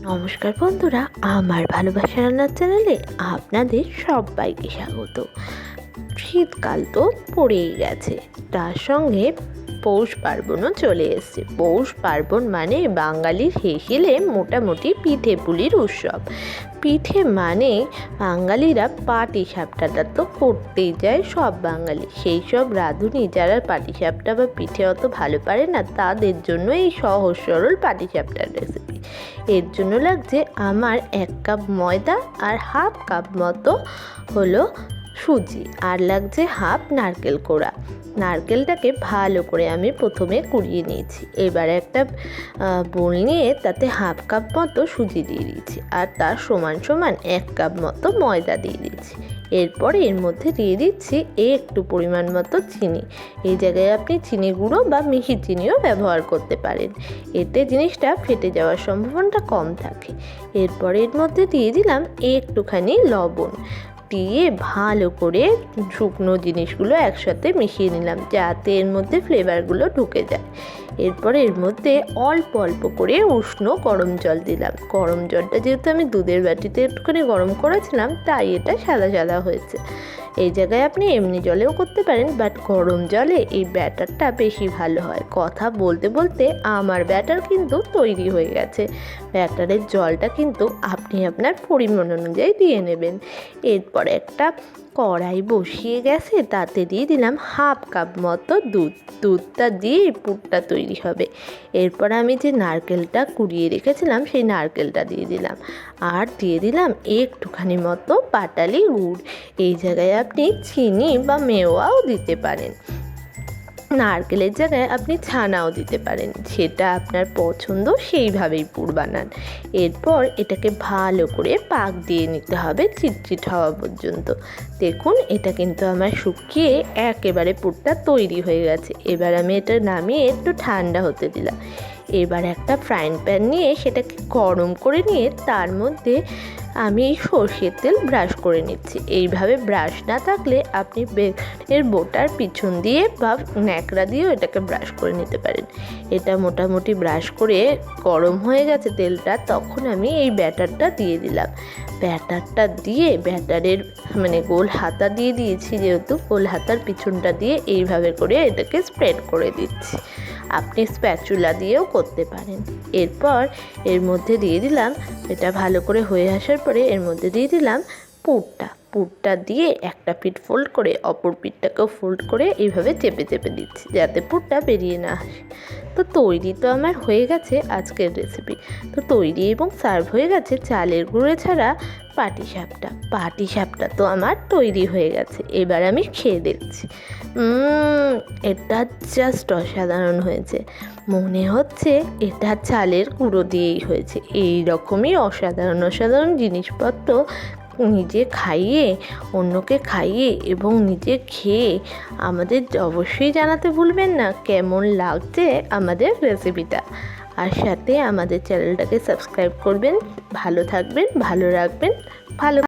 নমস্কার বন্ধুরা, আমার ভালোবাসা রান্নার চ্যানেলে আপনাদের সবাইকে স্বাগত। শীতকাল তো পড়েই গেছে, তার সঙ্গে পৌষ পার্বণও চলে এসছে। পৌষ পার্বণ মানে বাঙালির হেসেলে মোটামুটি পিঠে পুলির উৎসব। পিঠে মানে বাঙালিরা পাটিসাপটাটা তো করতেই যায় সব বাঙালি। সেই সব রাঁধুনি যারা পাটিসাপটা বা পিঠে অত ভালো পারে না, তাদের জন্য এই সহজ সরল পাটিসাপটার রেসিপি। এর জন্য লাগছে আমার 1 কাপ ময়দা আর হাফ কাপ মতো হলো সুজি, আর লাগছে হাফ নারকেল কোড়া। নারকেলটাকে ভালো করে আমি প্রথমে কুড়িয়ে নিয়েছি। এবার একটা বোল নিয়ে তাতে হাফ কাপ মতো সুজি দিয়ে দিয়েছি, আর তার সমান সমান 1 কাপ মতো ময়দা দিয়ে দিচ্ছি। এরপর এর মধ্যে দিয়ে দিচ্ছি একটু পরিমাণ মতো চিনি। এই জায়গায় আপনি চিনি গুঁড়ো বা মিহি চিনিও ব্যবহার করতে পারেন, এতে জিনিসটা ফেটে যাওয়ার সম্ভাবনাটা কম থাকে। এরপর এর মধ্যে দিয়ে দিলাম একটুখানি লবণ, দিয়ে ভালো করে শুকনো জিনিসগুলো একসাথে মিশিয়ে নিলাম যাতে এর মধ্যে ফ্লেভারগুলো ঢুকে যায়। এরপর এর মধ্যে অল্প অল্প করে উষ্ণ গরম জল দিলাম। গরম জলটা যেহেতু আমি দুধের বাটিতে একটুখানি গরম করেছিলাম, তাই এটা সাদা সাদা হয়েছে। এই জায়গায় আপনি এমনি জলেও করতে পারেন, বাট গরম জলে এই ব্যাটারটা বেশি ভালো হয়। কথা বলতে বলতে আমার ব্যাটার কিন্তু তৈরি হয়ে গেছে। ব্যাটারের জলটা কিন্তু আপনি আপনার পরিমাণ অনুযায়ী দিয়ে নেবেন। এরপর একটা কড়াই বসিয়ে গেছে, তাতে দিয়ে দিলাম হাফ কাপ মতো দুধ। দুধটা দিয়ে পুরটা তৈরি হবে। এরপর আমি যে নারকেলটা কুড়িয়ে রেখেছিলাম সেই নারকেলটা দিয়ে দিলাম, আর দিয়ে দিলাম একটুখানি মতো পাটালি গুড়। এই জায়গায় আপনি চিনি বা মেওয়াও দিতে পারেন, নারকেলের জায়গায় আপনি ছানাও দিতে পারেন, সেটা আপনার পছন্দ, সেইভাবেই পুর বানান। এরপর এটাকে ভালো করে পাক দিয়ে নিতে হবে চিটচিট হওয়া পর্যন্ত। দেখুন, এটা কিন্তু আমার শুকিয়ে একেবারে পুরটা তৈরি হয়ে গেছে। এবার আমি এটা নামিয়ে একটু ঠান্ডা হতে দিলাম। এবার একটা ফ্রাইং প্যান নিয়ে সেটাকে গরম করে নিয়ে তার মধ্যে আমি সর্ষের তেল ব্রাশ করে নিচ্ছি। এইভাবে ব্রাশ না থাকলে আপনি বেগুনের বোটার পিছন দিয়ে বা ন্যাকড়া দিয়েও এটাকে ব্রাশ করে নিতে পারেন। এটা মোটামুটি ব্রাশ করে গরম হয়ে গেছে তেলটা, তখন আমি এই ব্যাটারটা দিয়ে দিলাম। ব্যাটারটা দিয়ে ব্যাটারের গোল হাতা দিয়ে দিয়েছি, যেহেতু গোল হাতার পিছনটা দিয়ে এইভাবে করে এটাকে স্প্রেড করে দিচ্ছি। আপনি স্প্যাচুলা দিয়েও করতে পারেন। এরপর এর মধ্যে দিয়ে দিলাম, এটা ভালো করে হয়ে আসার পরে এর মধ্যে দিয়ে দিলাম পুরটা দিয়ে একটা পিঠ ফোল্ড করে অপর পিঠটাকেও ফোল্ড করে এইভাবে চেপে চেপে দিচ্ছি যাতে পুরটা বেরিয়ে না আসে। তো তৈরি তো আমার হয়ে গেছে আজকের রেসিপি। তো তৈরি এবং সার্ভ হয়ে গেছে চালের গুঁড়ো ছাড়া পাটিসাপটা তো আমার তৈরি হয়ে গেছে। এবার আমি খেয়ে দেখছি। এটা জাস্ট অসাধারণ হয়েছে। মনে হচ্ছে এটা চালের গুঁড়ো দিয়েই হয়েছে। এই রকমই অসাধারণ জিনিসপত্র নিজে খাইয়ে, অন্যকে খাইয়ে এবং নিজে খেয়ে আমাদের অবশ্যই জানাতে ভুলবেন না কেমন লাগছে আমাদের রেসিপিটা। আর সাথে আমাদের চ্যানেলটাকে সাবস্ক্রাইব করবেন। ভালো থাকবেন, ভালো রাখবেন, ভালো